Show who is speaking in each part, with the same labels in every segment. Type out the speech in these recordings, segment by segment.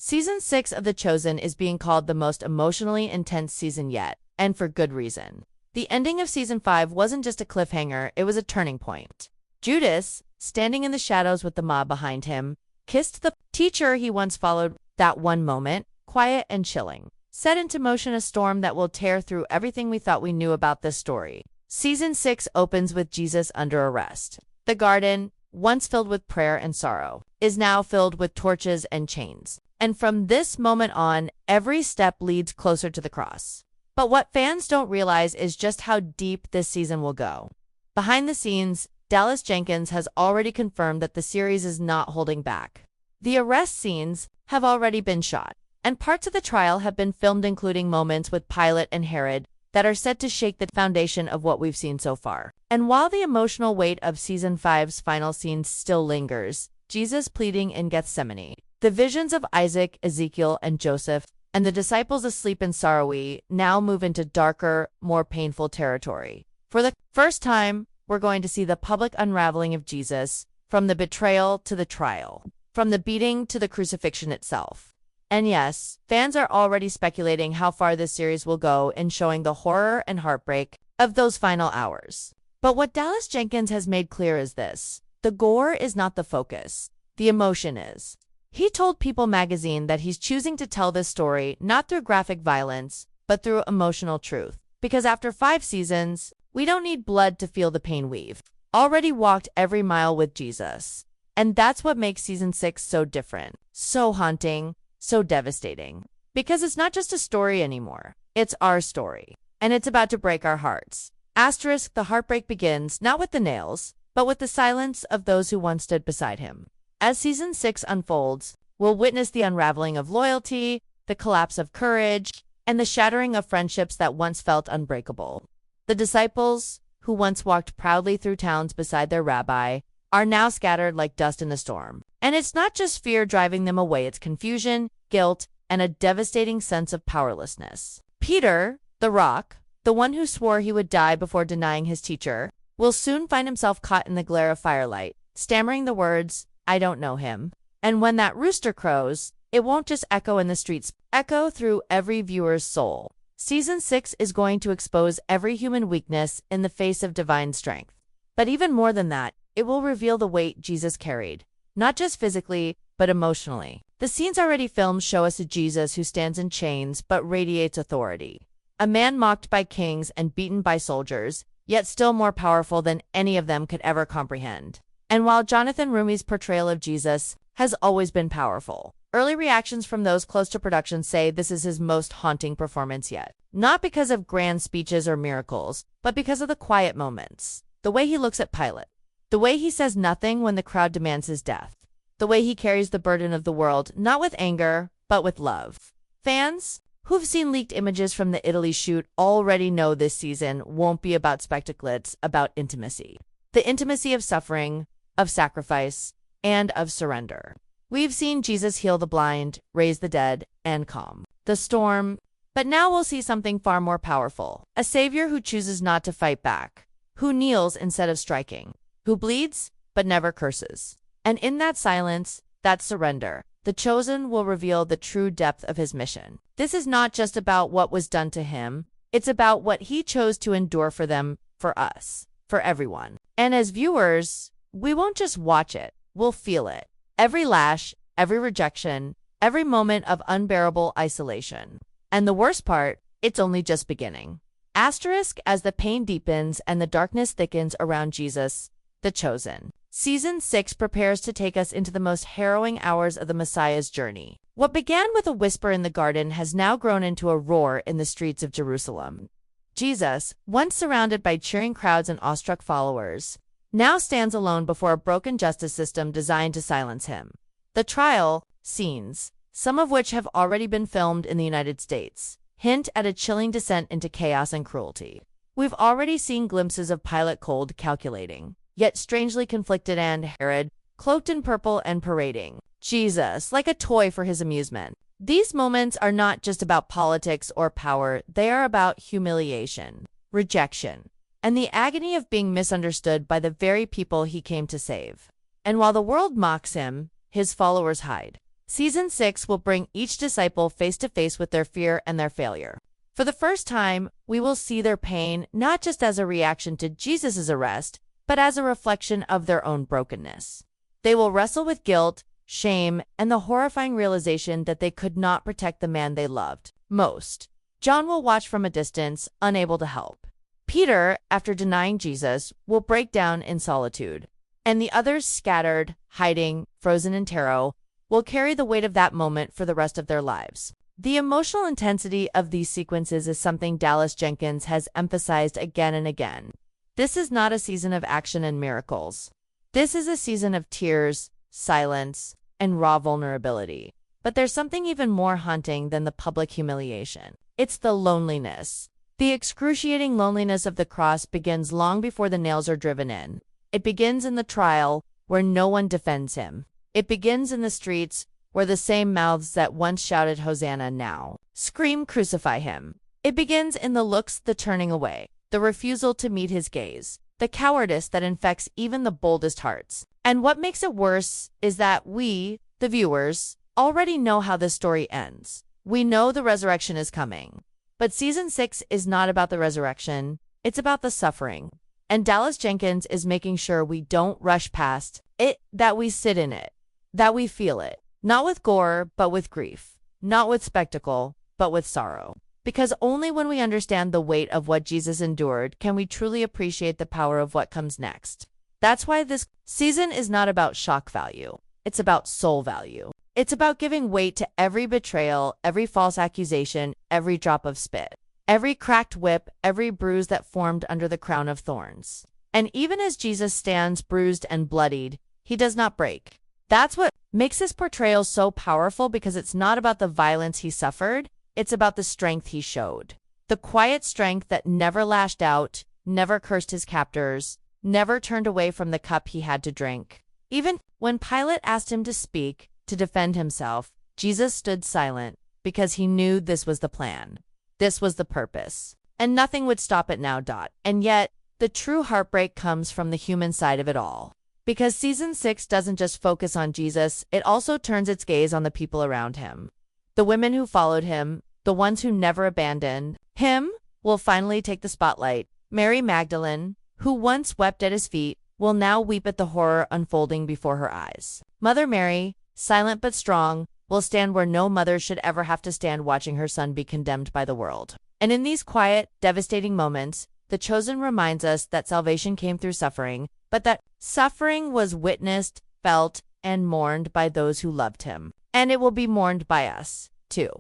Speaker 1: Season 6 of The Chosen is being called the most emotionally intense season yet, and for good reason. The ending of Season 5 wasn't just a cliffhanger, it was a turning point. Judas, standing in the shadows with the mob behind him, kissed the teacher he once followed. That one moment, quiet and chilling, set into motion a storm that will tear through everything we thought we knew about this story. Season 6 opens with Jesus under arrest. The garden, once filled with prayer and sorrow, is now filled with torches and chains. And from this moment on, every step leads closer to the cross. But what fans don't realize is just how deep this season will go. Behind the scenes, Dallas Jenkins has already confirmed that the series is not holding back. The arrest scenes have already been shot, and parts of the trial have been filmed, including moments with Pilate and Herod that are set to shake the foundation of what we've seen so far. And while the emotional weight of Season 5's final scenes still lingers, Jesus pleading in Gethsemane, the visions of Isaac, Ezekiel, and Joseph, and the disciples asleep in sorrow now move into darker, more painful territory. For the first time, we're going to see the public unraveling of Jesus, from the betrayal to the trial, from the beating to the crucifixion itself. And yes, fans are already speculating how far this series will go in showing the horror and heartbreak of those final hours. But what Dallas Jenkins has made clear is this: the gore is not the focus, the emotion is. He told People magazine that he's choosing to tell this story not through graphic violence, but through emotional truth. Because after 5 seasons, we don't need blood to feel the pain. We've already walked every mile with Jesus. And that's what makes Season 6 so different, so haunting, so devastating. Because it's not just a story anymore, it's our story. And it's about to break our hearts. Asterisk, the heartbreak begins not with the nails, but with the silence of those who once stood beside him. As Season 6 unfolds, we'll witness the unraveling of loyalty, the collapse of courage, and the shattering of friendships that once felt unbreakable. The disciples, who once walked proudly through towns beside their rabbi, are now scattered like dust in a storm. And it's not just fear driving them away, it's confusion, guilt, and a devastating sense of powerlessness. Peter, the rock, the one who swore he would die before denying his teacher, will soon find himself caught in the glare of firelight, stammering the words, "I don't know him." And when that rooster crows, it won't just echo in the streets, echo through every viewer's soul. Season 6 is going to expose every human weakness in the face of divine strength. But even more than that, it will reveal the weight Jesus carried, not just physically, but emotionally. The scenes already filmed show us a Jesus who stands in chains but radiates authority. A man mocked by kings and beaten by soldiers, yet still more powerful than any of them could ever comprehend. And while Jonathan Rumi's portrayal of Jesus has always been powerful, early reactions from those close to production say this is his most haunting performance yet. Not because of grand speeches or miracles, but because of the quiet moments. The way he looks at Pilate. The way he says nothing when the crowd demands his death. The way he carries the burden of the world, not with anger, but with love. Fans who've seen leaked images from the Italy shoot already know this season won't be about spectacle, it's about intimacy. The intimacy of suffering, of sacrifice, and of surrender. We've seen Jesus heal the blind, raise the dead, and calm the storm. But now we'll see something far more powerful. A savior who chooses not to fight back, who kneels instead of striking, who bleeds but never curses. And in that silence, that surrender, the chosen will reveal the true depth of his mission. This is not just about what was done to him, it's about what he chose to endure for them, for us, for everyone. And as viewers, we won't just watch it, we'll feel it. Every lash, every rejection, every moment of unbearable isolation. And the worst part, it's only just beginning. Asterisk, as the pain deepens and the darkness thickens around Jesus, the chosen. Season 6 prepares to take us into the most harrowing hours of the Messiah's journey. What began with a whisper in the garden has now grown into a roar in the streets of Jerusalem. Jesus, once surrounded by cheering crowds and awestruck followers, now stands alone before a broken justice system designed to silence him. The trial scenes, some of which have already been filmed in the United States, hint at a chilling descent into chaos and cruelty. We've already seen glimpses of Pilate cold, calculating, yet strangely conflicted, and Herod, cloaked in purple and parading Jesus like a toy for his amusement. These moments are not just about politics or power, they are about humiliation, rejection, and the agony of being misunderstood by the very people he came to save. And while the world mocks him, his followers hide. Season 6 will bring each disciple face to face with their fear and their failure. For the first time, we will see their pain not just as a reaction to Jesus' arrest, but as a reflection of their own brokenness. They will wrestle with guilt, shame, and the horrifying realization that they could not protect the man they loved most. John will watch from a distance, unable to help. Peter, after denying Jesus, will break down in solitude, and the others, scattered, hiding, frozen in terror, will carry the weight of that moment for the rest of their lives. The emotional intensity of these sequences is something Dallas Jenkins has emphasized again and again. This is not a season of action and miracles. This is a season of tears, silence, and raw vulnerability. But there's something even more haunting than the public humiliation. It's the loneliness. The excruciating loneliness of the cross begins long before the nails are driven in. It begins in the trial, where no one defends him. It begins in the streets, where the same mouths that once shouted Hosanna now scream crucify him. It begins in the looks, the turning away, the refusal to meet his gaze, the cowardice that infects even the boldest hearts. And what makes it worse is that we, the viewers, already know how this story ends. We know the resurrection is coming. But season 6 is not about the resurrection, it's about the suffering. And Dallas Jenkins is making sure we don't rush past it, that we sit in it, that we feel it. Not with gore, but with grief. Not with spectacle, but with sorrow. Because only when we understand the weight of what Jesus endured can we truly appreciate the power of what comes next. That's why this season is not about shock value. It's about soul value. It's about giving weight to every betrayal, every false accusation, every drop of spit, every cracked whip, every bruise that formed under the crown of thorns. And even as Jesus stands bruised and bloodied, he does not break. That's what makes this portrayal so powerful, because it's not about the violence he suffered, it's about the strength he showed. The quiet strength that never lashed out, never cursed his captors, never turned away from the cup he had to drink. Even when Pilate asked him to speak, to defend himself, Jesus stood silent, because he knew this was the plan. This was the purpose. And nothing would stop it now. And yet, the true heartbreak comes from the human side of it all. Because season 6 doesn't just focus on Jesus, it also turns its gaze on the people around him. The women who followed him, the ones who never abandoned him, will finally take the spotlight. Mary Magdalene, who once wept at his feet, will now weep at the horror unfolding before her eyes. Mother Mary, silent but strong, will stand where no mother should ever have to stand, watching her son be condemned by the world. And in these quiet, devastating moments, the Chosen reminds us that salvation came through suffering, but that suffering was witnessed, felt, and mourned by those who loved him. And it will be mourned by us, too.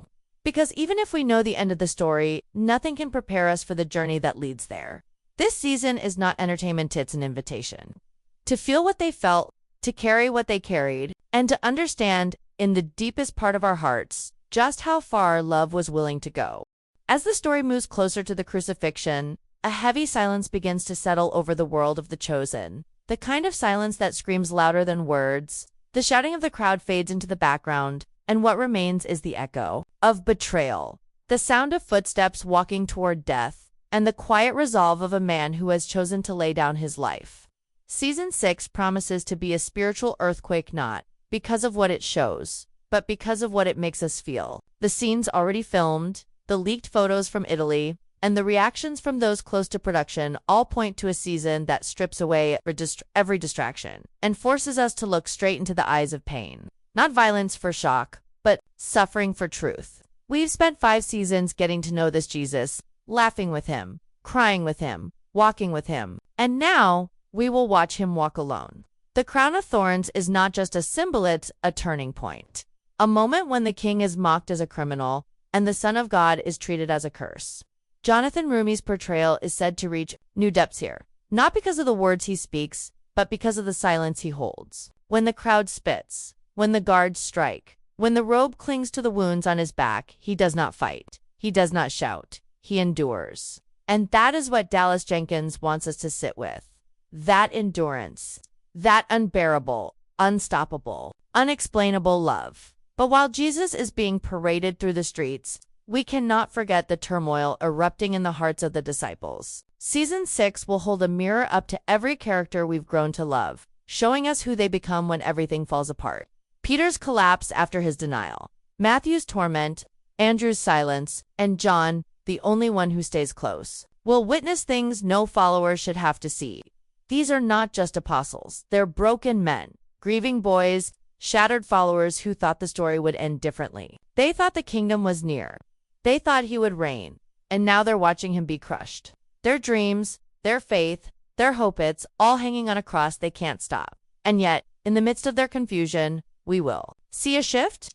Speaker 1: Because even if we know the end of the story, nothing can prepare us for the journey that leads there. This season is not entertainment, it's an invitation. To feel what they felt, to carry what they carried, and to understand, in the deepest part of our hearts, just how far love was willing to go. As the story moves closer to the crucifixion, a heavy silence begins to settle over the world of the Chosen. The kind of silence that screams louder than words. The shouting of the crowd fades into the background, and what remains is the echo of betrayal, the sound of footsteps walking toward death, and the quiet resolve of a man who has chosen to lay down his life. Season 6 promises to be a spiritual earthquake, not because of what it shows, but because of what it makes us feel. The scenes already filmed, the leaked photos from Italy, and the reactions from those close to production all point to a season that strips away every distraction and forces us to look straight into the eyes of pain. Not violence for shock, but suffering for truth. We've spent 5 seasons getting to know this Jesus, laughing with him, crying with him, walking with him, and now we will watch him walk alone. The crown of thorns is not just a symbol, it's a turning point. A moment when the king is mocked as a criminal and the Son of God is treated as a curse. Jonathan Rumi's portrayal is said to reach new depths here, not because of the words he speaks, but because of the silence he holds. When the crowd spits, when the guards strike, when the robe clings to the wounds on his back, he does not fight, he does not shout, he endures. And that is what Dallas Jenkins wants us to sit with. That endurance, that unbearable, unstoppable, unexplainable love. But while Jesus is being paraded through the streets, we cannot forget the turmoil erupting in the hearts of the disciples. Season 6 will hold a mirror up to every character we've grown to love, showing us who they become when everything falls apart. Peter's collapse after his denial, Matthew's torment, Andrew's silence, and John, the only one who stays close, will witness things no followers should have to see. These are not just apostles, they're broken men, grieving boys, shattered followers who thought the story would end differently. They thought the kingdom was near. They thought he would reign, and now they're watching him be crushed. Their dreams, their faith, their hope, it's all hanging on a cross they can't stop. And yet, in the midst of their confusion, we will see a shift?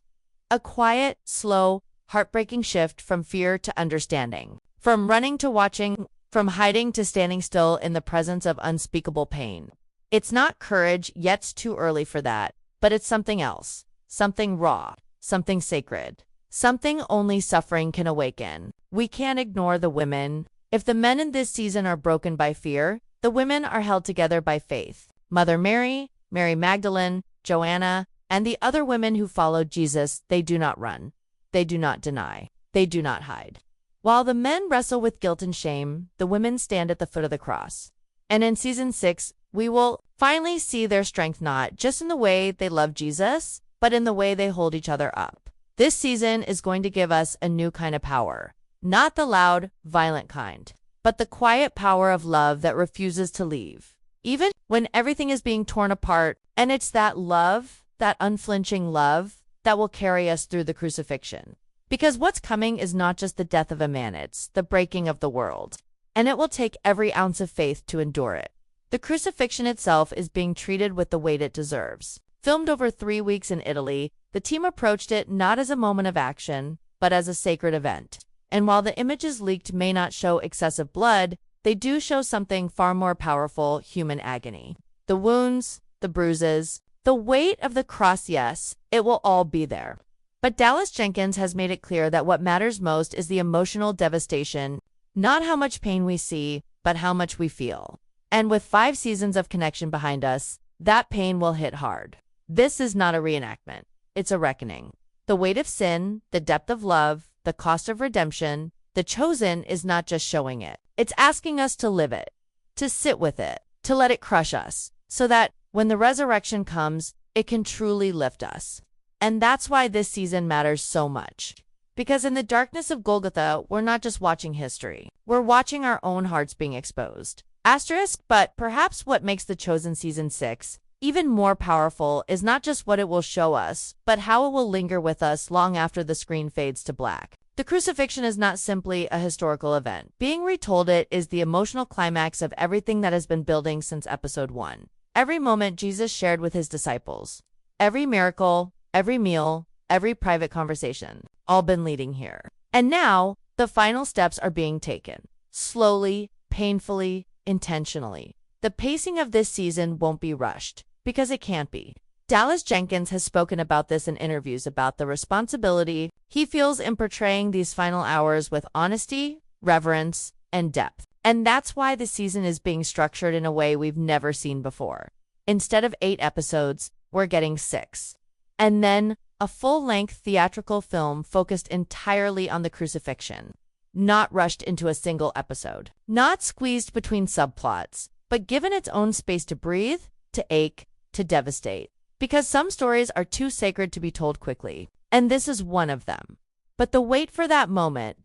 Speaker 1: A quiet, slow, heartbreaking shift from fear to understanding, from running to watching, from hiding to standing still in the presence of unspeakable pain. It's not courage, yet it's too early for that, but it's something else, something raw, something sacred, something only suffering can awaken. We can't ignore the women. If the men in this season are broken by fear, the women are held together by faith. Mother Mary, Mary Magdalene, Joanna, and the other women who followed Jesus, they do not run. They do not deny. They do not hide. While the men wrestle with guilt and shame, the women stand at the foot of the cross. And in season 6, we will finally see their strength not just in the way they love Jesus, but in the way they hold each other up. This season is going to give us a new kind of power. Not the loud, violent kind, but the quiet power of love that refuses to leave, even when everything is being torn apart. And it's that love, that unflinching love, that will carry us through the crucifixion. Because what's coming is not just the death of a man, it's the breaking of the world. And it will take every ounce of faith to endure it. The crucifixion itself is being treated with the weight it deserves. Filmed over 3 weeks in Italy, the team approached it not as a moment of action, but as a sacred event. And while the images leaked may not show excessive blood, they do show something far more powerful: human agony. The wounds, the bruises, the weight of the cross, yes, it will all be there. But Dallas Jenkins has made it clear that what matters most is the emotional devastation, not how much pain we see, but how much we feel. And with 5 seasons of connection behind us, that pain will hit hard. This is not a reenactment. It's a reckoning. The weight of sin, the depth of love, the cost of redemption, The Chosen is not just showing it. It's asking us to live it, to sit with it, to let it crush us, so that when the resurrection comes, it can truly lift us. And that's why this season matters so much. Because in the darkness of Golgotha, we're not just watching history. We're watching our own hearts being exposed. Asterisk, but perhaps what makes The Chosen Season 6 even more powerful is not just what it will show us, but how it will linger with us long after the screen fades to black. The crucifixion is not simply a historical event. Being retold, it is the emotional climax of everything that has been building since episode 1. Every moment Jesus shared with his disciples, every miracle, every meal, every private conversation, all been leading here. And now, the final steps are being taken. Slowly, painfully, intentionally. The pacing of this season won't be rushed, because it can't be. Dallas Jenkins has spoken about this in interviews, about the responsibility he feels in portraying these final hours with honesty, reverence, and depth. And that's why the season is being structured in a way we've never seen before. Instead of 8 episodes, we're getting 6. And then, a full-length theatrical film focused entirely on the crucifixion. Not rushed into a single episode. Not squeezed between subplots, but given its own space to breathe, to ache, to devastate. Because some stories are too sacred to be told quickly, and this is one of them. But the wait for that moment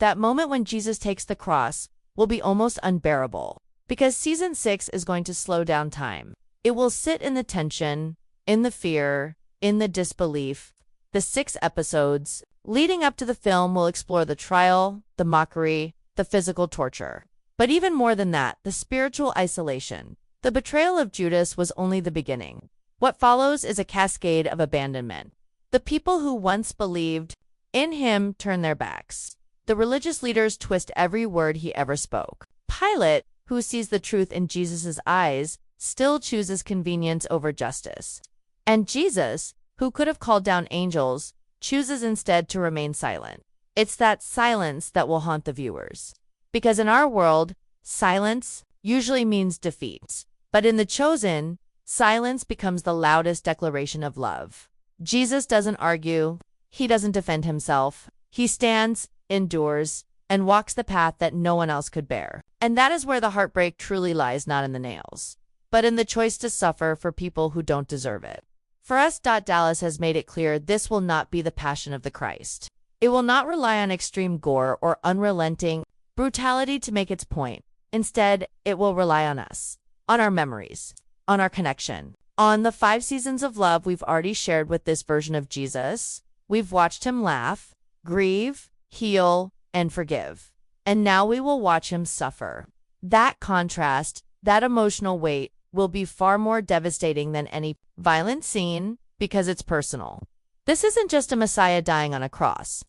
Speaker 1: when Jesus takes the cross, will be almost unbearable. Because season 6 is going to slow down time. It will sit in the tension, in the fear, in the disbelief. The 6 episodes leading up to the film will explore the trial, the mockery, the physical torture. But even more than that, the spiritual isolation. The betrayal of Judas was only the beginning. What follows is a cascade of abandonment. The people who once believed in him turn their backs. The religious leaders twist every word he ever spoke. Pilate, who sees the truth in Jesus' eyes, still chooses convenience over justice. And Jesus, who could have called down angels, chooses instead to remain silent. It's that silence that will haunt the viewers. Because in our world, silence usually means defeat. But in The Chosen, silence becomes the loudest declaration of love. Jesus doesn't argue. He doesn't defend himself. He stands, endures, and walks the path that no one else could bear. And that is where the heartbreak truly lies, not in the nails, but in the choice to suffer for people who don't deserve it. For us, Dallas has made it clear this will not be the passion of the Christ. It will not rely on extreme gore or unrelenting brutality to make its point. Instead, it will rely on us, on our memories, on our connection, on the 5 seasons of love we've already shared with this version of Jesus. We've watched him laugh, grieve, heal, and forgive. And now we will watch him suffer. That contrast, that emotional weight, will be far more devastating than any violent scene because it's personal. This isn't just a Messiah dying on a cross.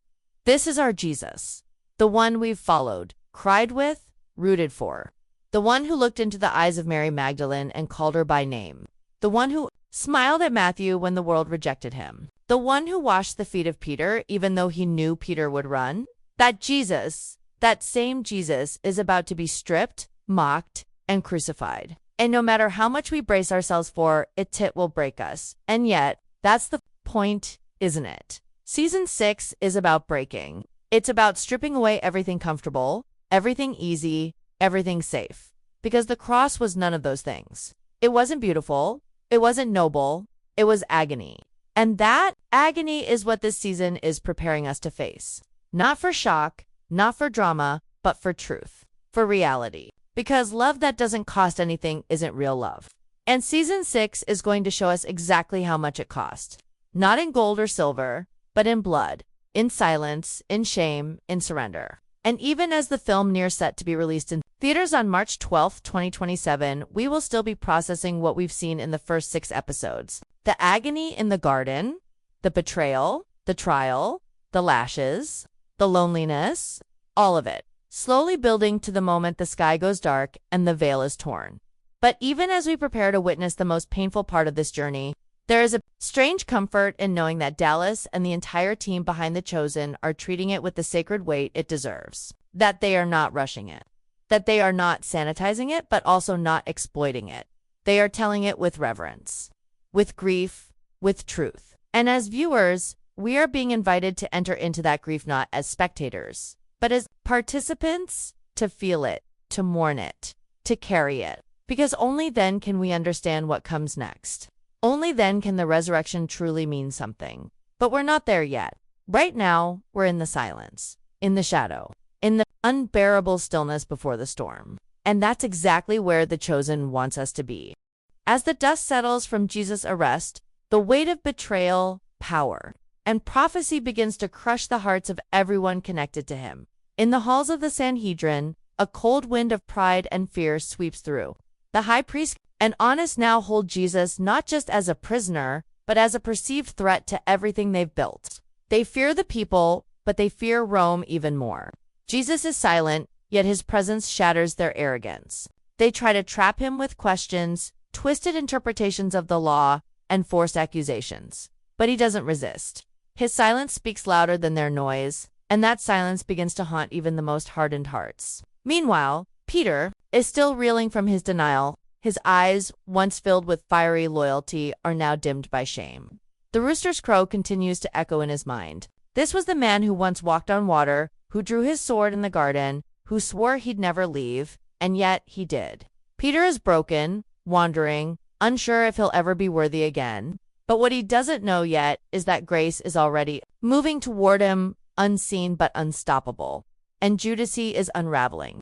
Speaker 1: This is our Jesus, the one we've followed, cried with, rooted for, the one who looked into the eyes of Mary Magdalene and called her by name, the one who smiled at Matthew when the world rejected him, the one who washed the feet of Peter even though he knew Peter would run. That Jesus, that same Jesus, is about to be stripped, mocked, and crucified. And no matter how much we brace ourselves for, it will break us. And yet, that's the point, isn't it? Season 6 is about breaking. It's about stripping away everything comfortable, everything easy, everything safe. Because the cross was none of those things. It wasn't beautiful. It wasn't noble. It was agony. And that agony is what this season is preparing us to face. Not for shock, not for drama, but for truth, for reality. Because love that doesn't cost anything isn't real love. And season 6 is going to show us exactly how much it cost. Not in gold or silver, but in blood, in silence, in shame, in surrender. And even as the film nears set to be released in theaters on March 12, 2027, we will still be processing what we've seen in the first 6 episodes. The agony in the garden, the betrayal, the trial, the lashes, the loneliness, all of it. Slowly building to the moment the sky goes dark and the veil is torn. But even as we prepare to witness the most painful part of this journey, there is a strange comfort in knowing that Dallas and the entire team behind The Chosen are treating it with the sacred weight it deserves. That they are not rushing it. That they are not sanitizing it, but also not exploiting it. They are telling it with reverence, with grief, with truth. And as viewers, we are being invited to enter into that grief not as spectators, but as participants, to feel it, to mourn it, to carry it. Because only then can we understand what comes next. Only then can the resurrection truly mean something. But we're not there yet. Right now, we're in the silence, in the shadow, in the unbearable stillness before the storm. And that's exactly where The Chosen wants us to be. As the dust settles from Jesus' arrest, the weight of betrayal, power, and prophecy begins to crush the hearts of everyone connected to him. In the halls of the Sanhedrin, a cold wind of pride and fear sweeps through. The high priest and Annas now hold Jesus not just as a prisoner, but as a perceived threat to everything they've built. They fear the people, but they fear Rome even more. Jesus is silent, yet his presence shatters their arrogance. They try to trap him with questions, twisted interpretations of the law, and forced accusations. But he doesn't resist. His silence speaks louder than their noise, and that silence begins to haunt even the most hardened hearts. Meanwhile, Peter is still reeling from his denial. His eyes, once filled with fiery loyalty, are now dimmed by shame. The rooster's crow continues to echo in his mind. This was the man who once walked on water, who drew his sword in the garden, who swore he'd never leave, and yet he did. Peter is broken, wandering, unsure if he'll ever be worthy again. But what he doesn't know yet is that grace is already moving toward him, unseen but unstoppable. And Judas is unraveling.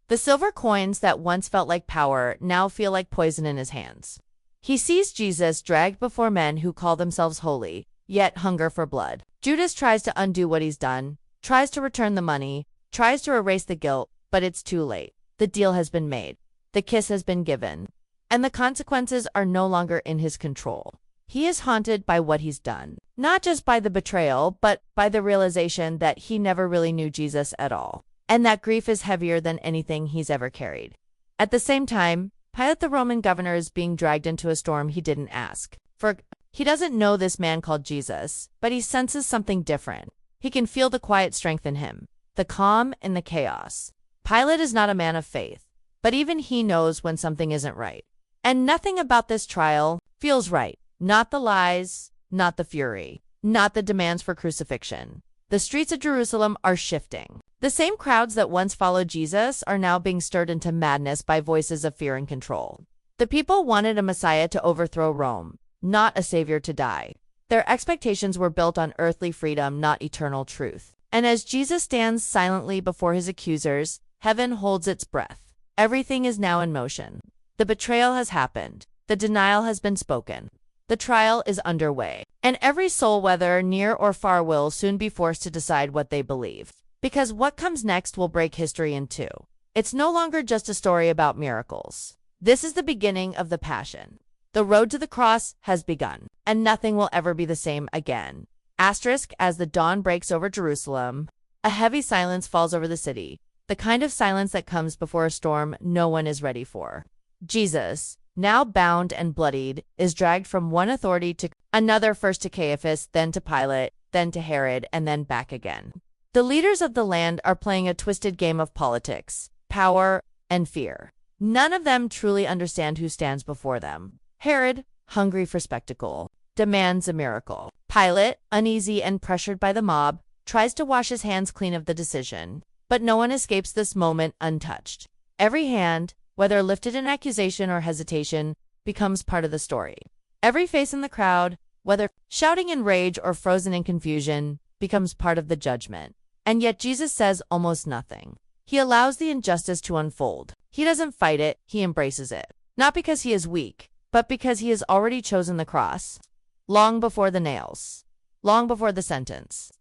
Speaker 1: The silver coins that once felt like power now feel like poison in his hands. He sees Jesus dragged before men who call themselves holy, yet hunger for blood. Judas tries to undo what he's done, tries to return the money, tries to erase the guilt, but it's too late. The deal has been made. The kiss has been given. And the consequences are no longer in his control. He is haunted by what he's done. Not just by the betrayal, but by the realization that he never really knew Jesus at all. And that grief is heavier than anything he's ever carried. At the same time, Pilate the Roman governor is being dragged into a storm he didn't ask. For he doesn't know this man called Jesus, but he senses something different. He can feel the quiet strength in him, the calm in the chaos. Pilate is not a man of faith, but even he knows when something isn't right. And nothing about this trial feels right. Not the lies, not the fury, not the demands for crucifixion. The streets of Jerusalem are shifting. The same crowds that once followed Jesus are now being stirred into madness by voices of fear and control. The people wanted a Messiah to overthrow Rome, not a savior to die. Their expectations were built on earthly freedom, not eternal truth. And as Jesus stands silently before his accusers, heaven holds its breath. Everything is now in motion. The betrayal has happened. The denial has been spoken. The trial is underway. And every soul, whether near or far, will soon be forced to decide what they believe. Because what comes next will break history in two. It's no longer just a story about miracles. This is the beginning of the Passion. The road to the cross has begun, and nothing will ever be the same again. Asterisk, as the dawn breaks over Jerusalem, a heavy silence falls over the city, the kind of silence that comes before a storm no one is ready for. Jesus, now bound and bloodied, is dragged from one authority to another, first to Caiaphas, then to Pilate, then to Herod, and then back again. The leaders of the land are playing a twisted game of politics, power, and fear. None of them truly understand who stands before them. Herod, hungry for spectacle, demands a miracle. Pilate, uneasy and pressured by the mob, tries to wash his hands clean of the decision. But no one escapes this moment untouched. Every hand, whether lifted in accusation or hesitation, becomes part of the story. Every face in the crowd, whether shouting in rage or frozen in confusion, becomes part of the judgment. And yet Jesus says almost nothing. He allows the injustice to unfold. He doesn't fight it, he embraces it. Not because he is weak, but because he has already chosen the cross. Long before the nails, long before the sentence.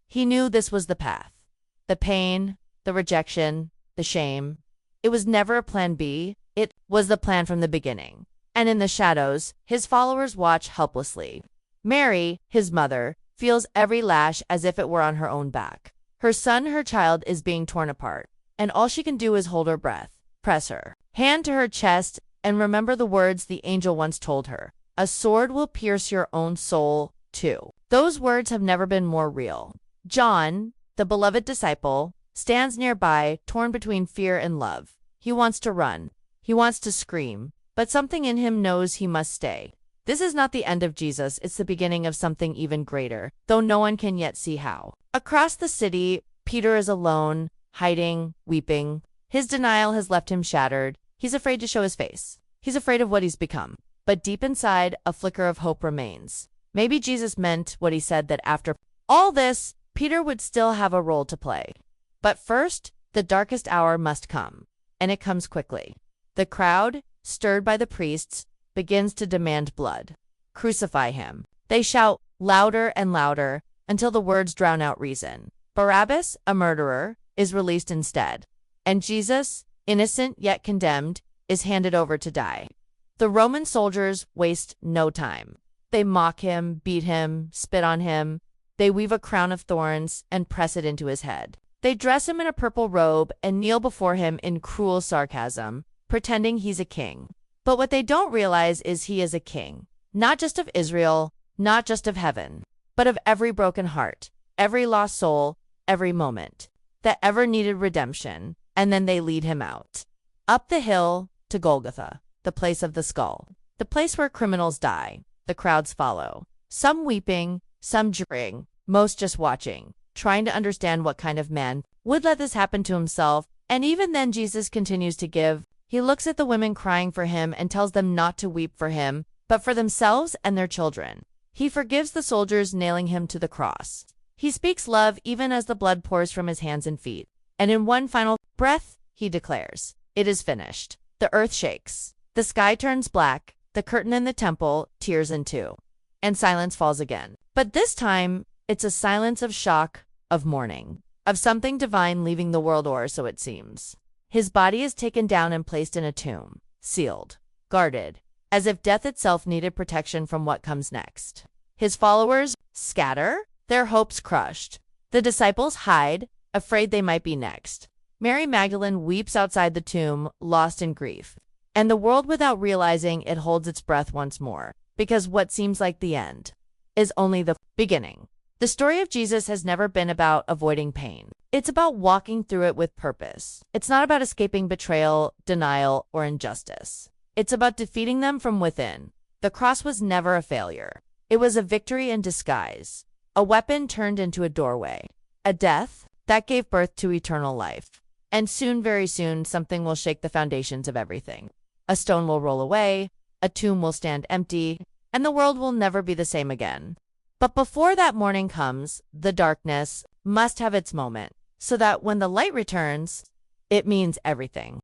Speaker 1: He knew this was the path. The pain, the rejection, the shame. It was never a plan B, it was the plan from the beginning. And in the shadows, his followers watch helplessly. Mary, his mother, feels every lash as if it were on her own back. Her son, her child, is being torn apart, and all she can do is hold her breath, press her hand to her chest, and remember the words the angel once told her. A sword will pierce your own soul, too. Those words have never been more real. John, the beloved disciple, stands nearby, torn between fear and love. He wants to run. He wants to scream. But something in him knows he must stay. This is not the end of Jesus, it's the beginning of something even greater, though no one can yet see how. Across the city, Peter is alone, hiding, weeping. His denial has left him shattered. He's afraid to show his face. He's afraid of what he's become. But deep inside, a flicker of hope remains. Maybe Jesus meant what he said, that after all this, Peter would still have a role to play. But first, the darkest hour must come. And it comes quickly. The crowd, stirred by the priests, begins to demand blood. Crucify him. They shout louder and louder until the words drown out reason. Barabbas, a murderer, is released instead. And Jesus, innocent yet condemned, is handed over to die. The Roman soldiers waste no time. They mock him, beat him, spit on him. They weave a crown of thorns and press it into his head. They dress him in a purple robe and kneel before him in cruel sarcasm, pretending he's a king. But what they don't realize is he is a king, not just of Israel, not just of heaven, but of every broken heart, every lost soul, every moment that ever needed redemption. And then they lead him out. Up the hill to Golgotha, the place of the skull, the place where criminals die. The crowds follow, some weeping, some jeering, most just watching, trying to understand what kind of man would let this happen to himself. And even then Jesus continues to give. He looks at the women crying for him and tells them not to weep for him, but for themselves and their children. He forgives the soldiers nailing him to the cross. He speaks love even as the blood pours from his hands and feet. And in one final breath, he declares, "It is finished." The earth shakes. The sky turns black. The curtain in the temple tears in two. And silence falls again. But this time, it's a silence of shock, of mourning, of something divine leaving the world, or so it seems. His body is taken down and placed in a tomb, sealed, guarded, as if death itself needed protection from what comes next. His followers scatter, their hopes crushed. The disciples hide, afraid they might be next. Mary Magdalene weeps outside the tomb, lost in grief. And the world, without realizing it, holds its breath once more, because what seems like the end is only the beginning. The story of Jesus has never been about avoiding pain. It's about walking through it with purpose. It's not about escaping betrayal, denial, or injustice. It's about defeating them from within. The cross was never a failure. It was a victory in disguise, a weapon turned into a doorway, a death that gave birth to eternal life. And soon, very soon, something will shake the foundations of everything. A stone will roll away, a tomb will stand empty, and the world will never be the same again. But before that morning comes, the darkness must have its moment, so that when the light returns, it means everything.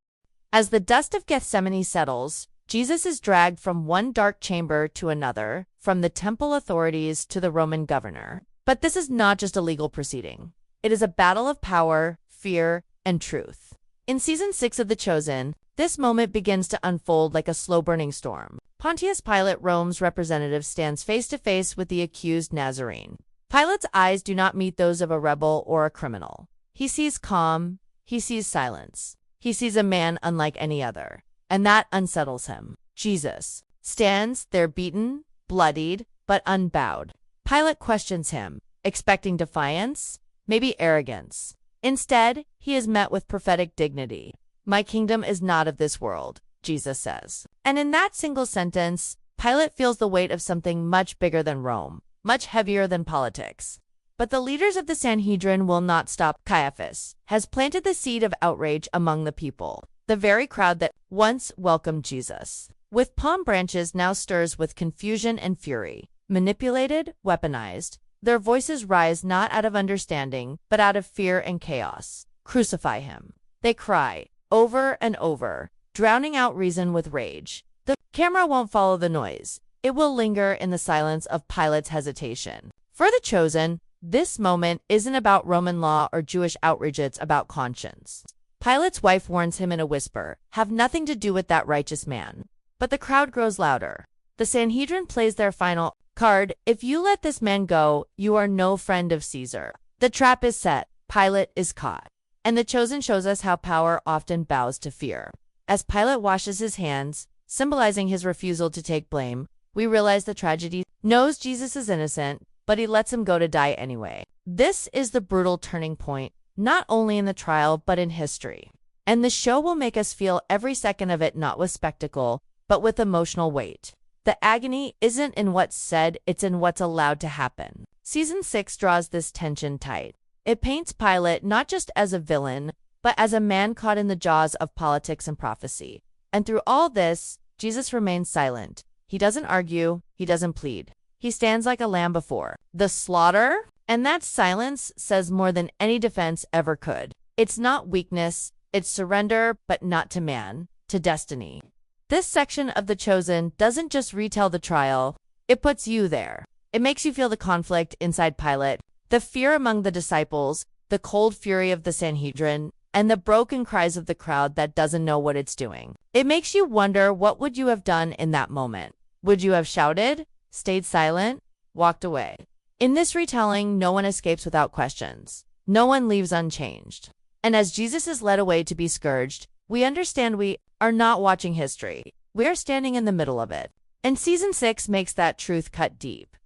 Speaker 1: As the dust of Gethsemane settles, Jesus is dragged from one dark chamber to another, from the temple authorities to the Roman governor. But this is not just a legal proceeding. It is a battle of power, fear, and truth. In Season 6 of The Chosen, this moment begins to unfold like a slow-burning storm. Pontius Pilate, Rome's representative, stands face-to-face with the accused Nazarene. Pilate's eyes do not meet those of a rebel or a criminal. He sees calm, he sees silence. He sees a man unlike any other, and that unsettles him. Jesus stands there beaten, bloodied, but unbowed. Pilate questions him, expecting defiance, maybe arrogance. Instead, he is met with prophetic dignity. "My kingdom is not of this world," Jesus says. And in that single sentence, Pilate feels the weight of something much bigger than Rome, much heavier than politics. But the leaders of the Sanhedrin will not stop. Caiaphas has planted the seed of outrage among the people, the very crowd that once welcomed Jesus. With palm branches now stirs with confusion and fury. Manipulated, weaponized, their voices rise not out of understanding, but out of fear and chaos. "Crucify him," they cry, over and over, drowning out reason with rage. The camera won't follow the noise. It will linger in the silence of Pilate's hesitation. For The Chosen, this moment isn't about Roman law or Jewish outrage, it's about conscience. Pilate's wife warns him in a whisper, "Have nothing to do with that righteous man." But the crowd grows louder. The Sanhedrin plays their final card: "If you let this man go, you are no friend of Caesar." The trap is set. Pilate is caught. And The Chosen shows us how power often bows to fear. As Pilate washes his hands, symbolizing his refusal to take blame, we realize the tragedy. Knows Jesus is innocent, but he lets him go to die anyway. This is the brutal turning point, not only in the trial, but in history. And the show will make us feel every second of it, not with spectacle, but with emotional weight. The agony isn't in what's said, it's in what's allowed to happen. Season 6 draws this tension tight. It paints Pilate not just as a villain, but as a man caught in the jaws of politics and prophecy. And through all this, Jesus remains silent. He doesn't argue, he doesn't plead. He stands like a lamb before the slaughter, and that silence says more than any defense ever could. It's not weakness, it's surrender, but not to man, to destiny. This section of The Chosen doesn't just retell the trial, it puts you there. It makes you feel the conflict inside Pilate, the fear among the disciples, the cold fury of the Sanhedrin, and the broken cries of the crowd that doesn't know what it's doing. It makes you wonder, what would you have done in that moment? Would you have shouted, stayed silent, walked away? In this retelling, no one escapes without questions. No one leaves unchanged. And as Jesus is led away to be scourged, we understand we are not watching history. We are standing in the middle of it. And Season 6 makes that truth cut deep.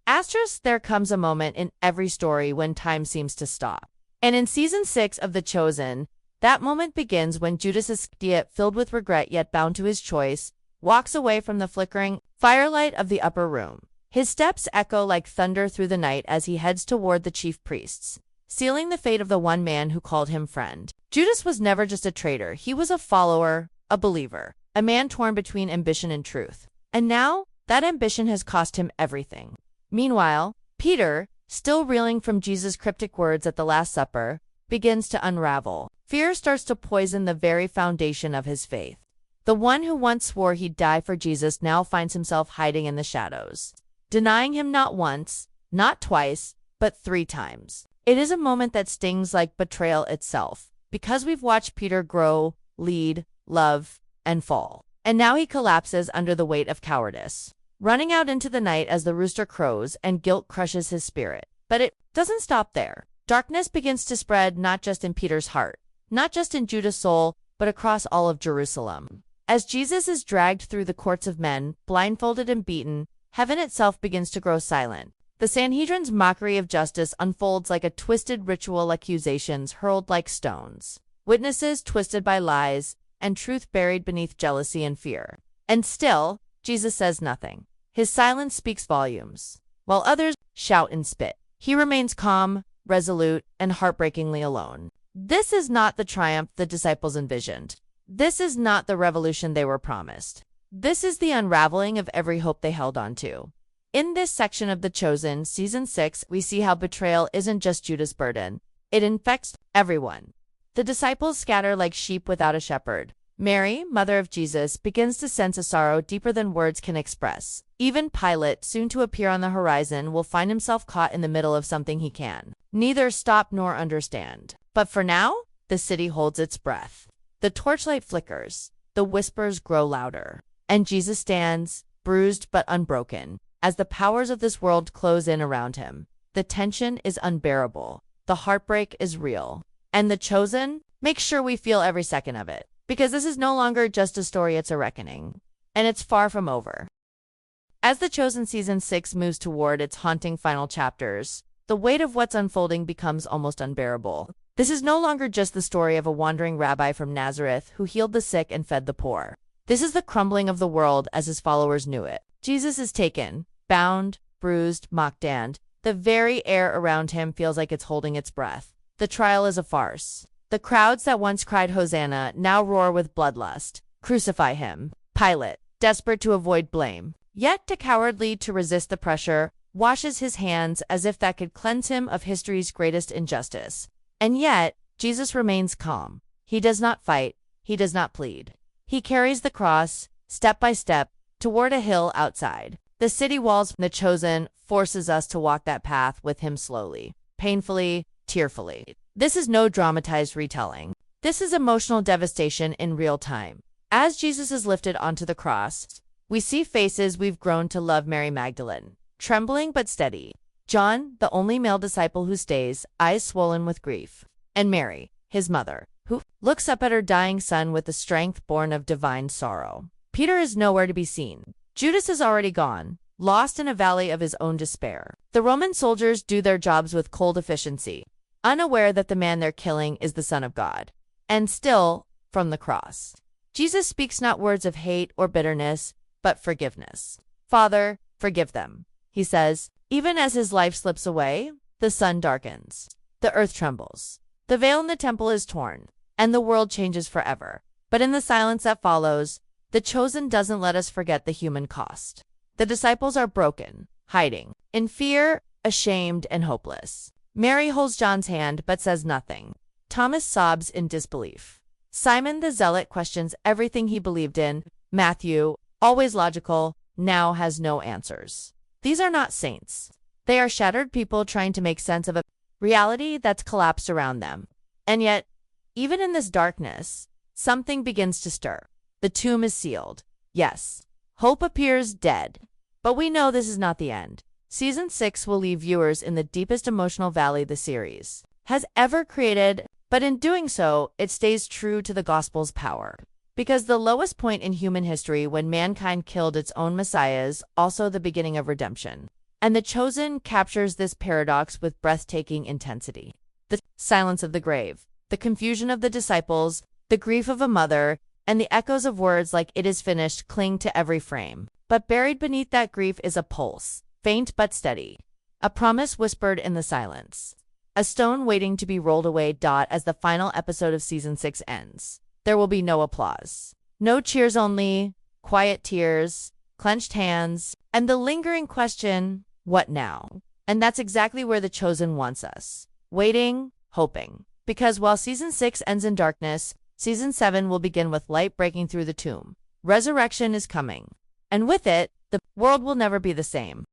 Speaker 1: Asterisk, there comes a moment in every story when time seems to stop. And in Season 6 of The Chosen, that moment begins when Judas Iscariot, filled with regret yet bound to his choice, walks away from the flickering firelight of the upper room. His steps echo like thunder through the night as he heads toward the chief priests, sealing the fate of the one man who called him friend. Judas was never just a traitor. He was a follower, a believer, a man torn between ambition and truth. And now, that ambition has cost him everything. Meanwhile, Peter, still reeling from Jesus' cryptic words at the Last Supper, begins to unravel. Fear starts to poison the very foundation of his faith. The one who once swore he'd die for Jesus now finds himself hiding in the shadows, denying him not once, not twice, but 3 times. It is a moment that stings like betrayal itself, because we've watched Peter grow, lead, love, and fall. And now he collapses under the weight of cowardice, running out into the night as the rooster crows and guilt crushes his spirit. But it doesn't stop there. Darkness begins to spread, not just in Peter's heart, not just in Judas' soul, but across all of Jerusalem. As Jesus is dragged through the courts of men, blindfolded and beaten, heaven itself begins to grow silent. The Sanhedrin's mockery of justice unfolds like a twisted ritual, accusations hurled like stones, witnesses twisted by lies, and truth buried beneath jealousy and fear. And still, Jesus says nothing. His silence speaks volumes. While others shout and spit, he remains calm, resolute, and heartbreakingly alone. This is not the triumph the disciples envisioned. This is not the revolution they were promised. This is the unraveling of every hope they held on to. In this section of The Chosen, Season 6, we see how betrayal isn't just Judas' burden. It infects everyone. The disciples scatter like sheep without a shepherd. Mary, mother of Jesus, begins to sense a sorrow deeper than words can express. Even Pilate, soon to appear on the horizon, will find himself caught in the middle of something he can neither stop nor understand. But for now, the city holds its breath. The torchlight flickers, the whispers grow louder, and Jesus stands, bruised but unbroken, as the powers of this world close in around him. The tension is unbearable, the heartbreak is real, and The Chosen makes sure we feel every second of it. Because this is no longer just a story, it's a reckoning. And it's far from over. As The Chosen Season 6 moves toward its haunting final chapters, the weight of what's unfolding becomes almost unbearable. This is no longer just the story of a wandering rabbi from Nazareth who healed the sick and fed the poor. This is the crumbling of the world as his followers knew it. Jesus is taken, bound, bruised, mocked, and the very air around him feels like it's holding its breath. The trial is a farce. The crowds that once cried Hosanna now roar with bloodlust. Crucify him. Pilate, desperate to avoid blame, yet too cowardly to resist the pressure, washes his hands as if that could cleanse him of history's greatest injustice. And yet, Jesus remains calm. He does not fight. He does not plead. He carries the cross, step by step, toward a hill outside. The city walls. The Chosen forces us to walk that path with him slowly, painfully, tearfully. This is no dramatized retelling. This is emotional devastation in real time. As Jesus is lifted onto the cross, we see faces we've grown to love. Mary Magdalene, trembling but steady. John, the only male disciple who stays, eyes swollen with grief. And Mary, his mother, who looks up at her dying son with the strength born of divine sorrow. Peter is nowhere to be seen. Judas is already gone, lost in a valley of his own despair. The Roman soldiers do their jobs with cold efficiency, unaware that the man they're killing is the Son of God. And still, from the cross, Jesus speaks not words of hate or bitterness, but forgiveness. Father, forgive them, he says. Even as his life slips away, the sun darkens. The earth trembles. The veil in the temple is torn, and the world changes forever. But in the silence that follows, The Chosen doesn't let us forget the human cost. The disciples are broken, hiding, in fear, ashamed, and hopeless. Mary holds John's hand but says nothing. Thomas sobs in disbelief. Simon the Zealot questions everything he believed in. Matthew, always logical, now has no answers. These are not saints. They are shattered people trying to make sense of a reality that's collapsed around them. And yet, even in this darkness, something begins to stir. The tomb is sealed. Yes, hope appears dead. But we know this is not the end. Season 6 will leave viewers in the deepest emotional valley the series has ever created, but in doing so, it stays true to the gospel's power. Because the lowest point in human history when mankind killed its own messiahs, also the beginning of redemption. And The Chosen captures this paradox with breathtaking intensity. The silence of the grave, the confusion of the disciples, the grief of a mother, and the echoes of words like "it is finished" cling to every frame. But buried beneath that grief is a pulse, faint but steady. A promise whispered in the silence. A stone waiting to be rolled away. As the final episode of Season 6 ends, there will be no applause. No cheers, only quiet tears, clenched hands, and the lingering question, what now? And that's exactly where The Chosen wants us. Waiting, hoping. Because while Season 6 ends in darkness, Season 7 will begin with light breaking through the tomb. Resurrection is coming. And with it, the world will never be the same.